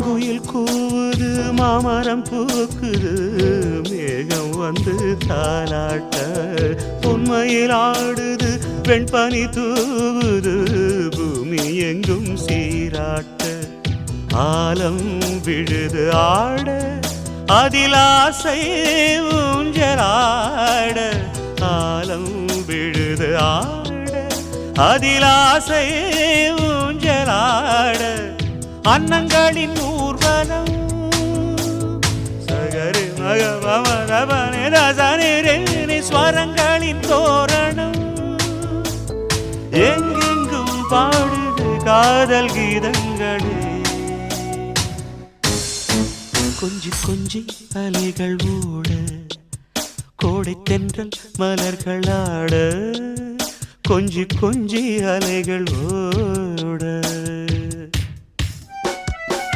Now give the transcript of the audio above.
குயில் கூவுது மாமரம் பூக்குது மேகம் வந்து தாலாட்ட உண்மையில் ஆடுது வெண்பனி தூவுது பூமி எங்கும் சீராட்ட ஆலம் விழுது ஆட அதில் ஆசை ஊஞ்சலாட ஆலம் விழுது ஆட அதில் ஆசை ஊஞ்சலாட அன்னங்களின் ஊர்வலம் சகரி மகமரபனே ரசனி ஸ்வரங்களின் தோரணம் எங்கெங்கும் பாடுது காதல் கீதங்களே கொஞ்சி கொஞ்சி அலைகள் ஓட கோடை தென்றல் மலர்கள் ஆட கொஞ்சி கொஞ்சி அலைகள் ஓட